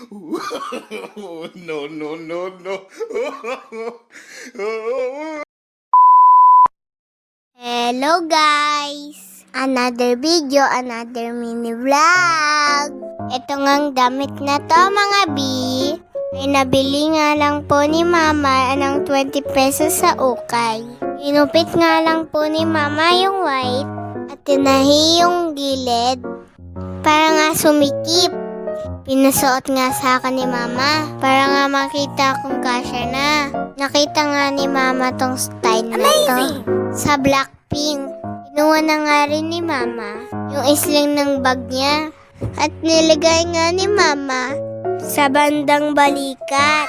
No, no, no, no. Hello guys! Another video, another mini vlog. Ito ngang damit na to mga bi. Ay nabili nga lang po ni mama ng 20 pesos sa ukay. Inupit nga lang po ni mama yung white at tinahi yung gilid para nga sumikip. Pinasuot nga sa akin ni mama para nga makita kung kasya na. Nakita nga ni mama tong style na to sa Blackpink. Kinuha na nga rin ni mama yung isling ng bag niya at nilagay nga ni mama sa bandang balikat.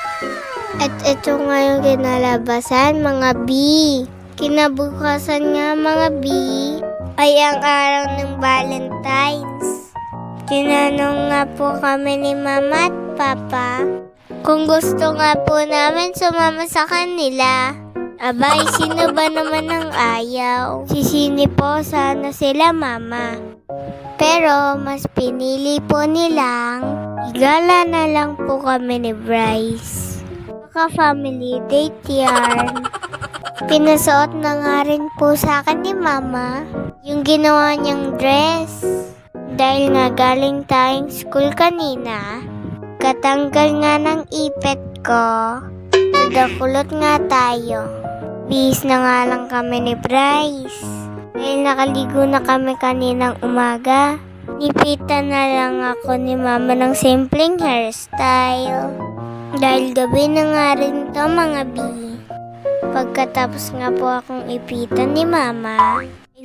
At ito nga yung kinalabasan mga bi. Kinabukasan nga mga bi ay ang araw ng Valentine's. Tinanong nga po kami ni mama at papa kung gusto nga po namin sumama sa kanila. Abay, sino ba naman ang ayaw? Sisini po sana sila mama. Pero mas pinili po nilang igala na lang po kami ni Bryce. Baka family date yarn. Pinasuot na nga rin po sa akin ni mama yung ginawa niyang dress. Dahil nga galing tayong school kanina, katanggal nga ng ipet ko, nadakulot nga tayo. Bihis na nga lang kami ni Bryce. Dahil nakaligo na kami kaninang umaga, nipitan na lang ako ni mama ng simpleng hairstyle. Dahil gabi na nga rin to mga bi. Pagkatapos nga po akong ipitan ni mama,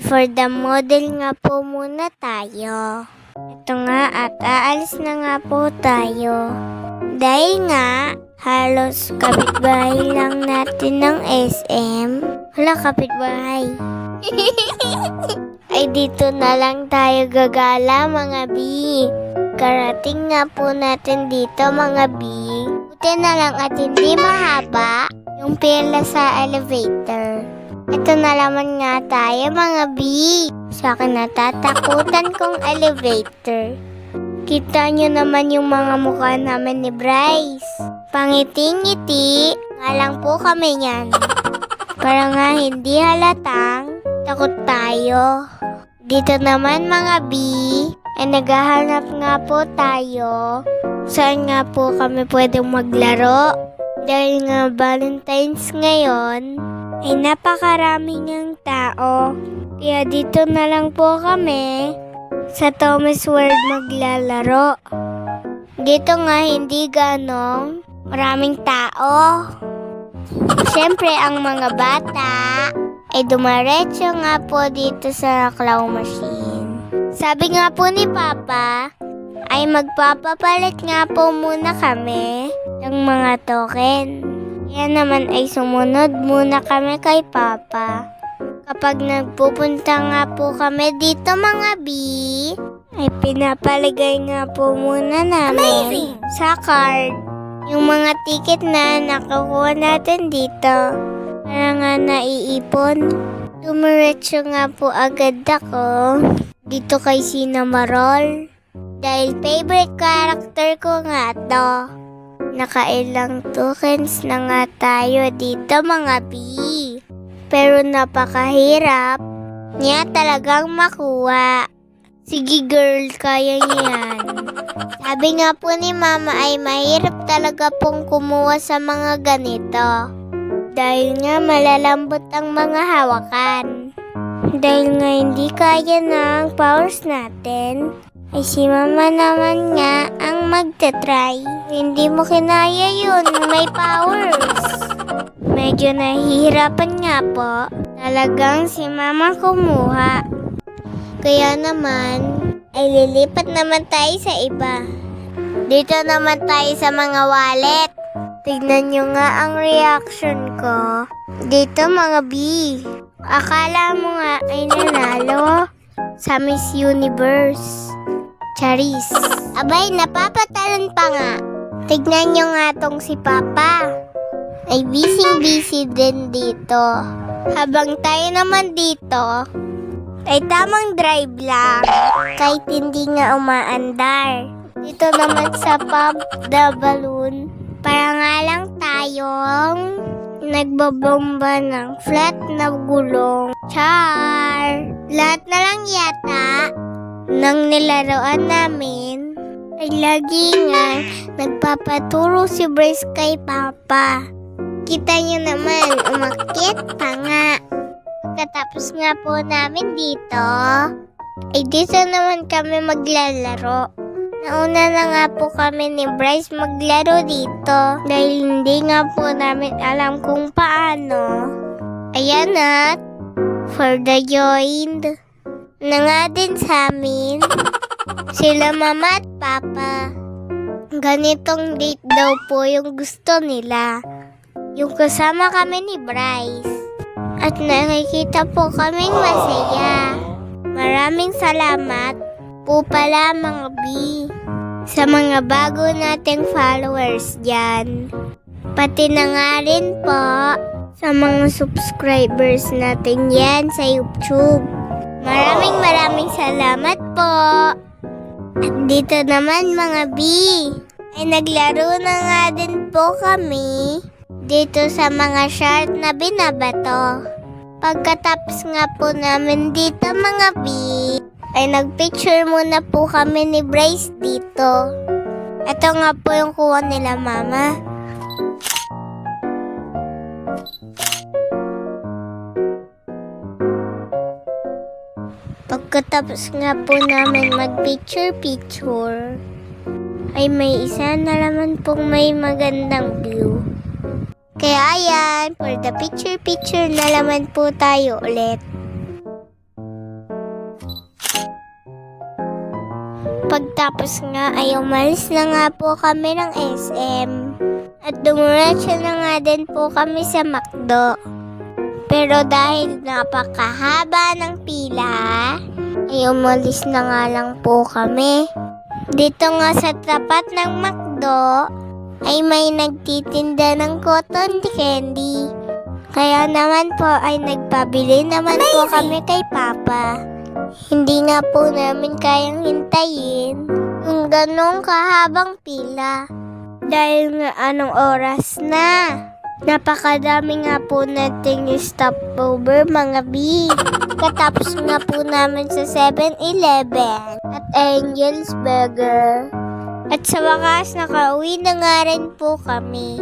for the model nga po muna tayo. Ito nga at aalis na nga po tayo. Dahil nga, halos kapitbahay lang natin ng SM. Hala, kapitbahay. Ay dito na lang tayo gagala mga bi. Karating nga po natin dito mga bi. Buti na lang at hindi mahaba yung pila sa elevator. Ito na naman nga tayo mga bi. Sa akin natatakutan kong elevator. Kita nyo naman yung mga mukha namin ni Bryce. Pangiti-ngiti nga lang po kami yan. Para nga hindi halatang takot tayo. Dito naman mga bi ay naghahanap nga po tayo. Saan nga po kami pwedeng maglaro? Dahil nga Valentine's ngayon, ay napakarami ng tao. Kaya dito na lang po kami sa Thomas World maglalaro. Dito nga hindi ganong maraming tao. Siyempre ang mga bata ay dumaretso nga po dito sa claw machine. Sabi nga po ni Papa ay magpapapalit nga po muna kami ng mga token. Kaya naman ay sumunod muna kami kay Papa. Kapag nagpupunta nga po kami dito mga bi, ay pinapaligay nga po muna namin sa card yung mga ticket na nakukuha natin dito. Para nga naiipon. Dumiretso nga po agad ako dito kay Cinnamoroll. Dahil favorite character ko nga to. Nakailang tokens na nga tayo dito mga bi. Pero napakahirap niya talagang makuha. Sige girl, kaya niyan. Sabi nga po ni mama ay mahirap talaga pong kumuha sa mga ganito. Dahil nga malalambot ang mga hawakan. Dahil nga hindi kaya ng powers natin, ay si mama naman nga ang magta-try. Hindi mo kinaya yun, may powers. Medyo nahihirapan nga po. Talagang si mama kumuha. Kaya naman, ay lilipat naman tayo sa iba. Dito naman tayo sa mga wallet. Tignan nyo nga ang reaction ko. Dito mga B. Akala mo nga ay nanalo sa Miss Universe. Charis. Abay, napapatalon pa nga. Tignan nyo nga tong si Papa. Ay busy din dito. Habang tayo naman dito, ay tamang drive lang. Kahit hindi nga umaandar. Dito naman sa Pop the Balloon, para nga lang tayong nagbabomba ng flat na gulong. Char! Lahat na lang yata ng nilaruan namin ay lagi nga nagpapaturo si Bryce kay Papa. Kita niyo naman, umakyat pa nga. Pagkatapos nga po namin dito, ay dito naman kami maglalaro. Nauna na nga po kami ni Bryce maglaro dito dahil hindi nga po namin alam kung paano. Ayan na, for the joined na nga din sa amin sila Mama at Papa. Ganitong date daw po yung gusto nila. Yung kasama kami ni Bryce. At nakikita po kaming masaya. Maraming salamat po pala mga B sa mga bago nating followers dyan. Pati na nga rin po sa mga subscribers natin yan sa YouTube. Maraming salamat po. At dito naman mga B, ay naglaro na nga din po kami dito sa mga short na binabato. Pagkatapos nga po namin dito mga B, ay nagpicture muna po kami ni Bryce dito. Ito nga po yung kuha nila Mama. Pagkatapos nga po namin mag-picture, ay may isa na naman pong may magandang view. Kaya ayan, for the picture na naman po tayo ulit. Pagtapos nga ay umalis na nga po kami ng SM. At dumuretso na nga din po kami sa McDo. Pero dahil napakahaba ng pila, ay umalis na nga lang po kami. Dito nga sa tapat ng McDo, ay may nagtitinda ng cotton candy. Kaya naman po ay nagpabili naman po kami kay Papa. Hindi nga po namin kayang hintayin yung ganong kahabang pila. Dahil nga anong oras na. Napakadami nga po nating stopover mga B. Katapos nga po namin sa 7-Eleven at Angel's Burger. At sa wakas nakauwi na nga rin po kami.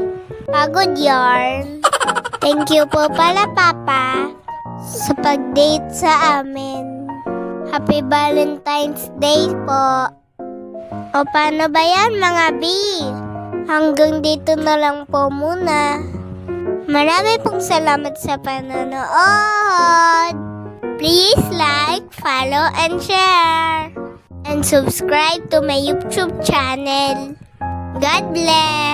Pagod yarn. Thank you po pala Papa sa pag-date sa amin. Happy Valentine's Day po. O paano ba yan mga B? Hanggang dito na lang po muna. Marami pong salamat sa panonood. Please like, follow, and share. And subscribe to my YouTube channel. God bless!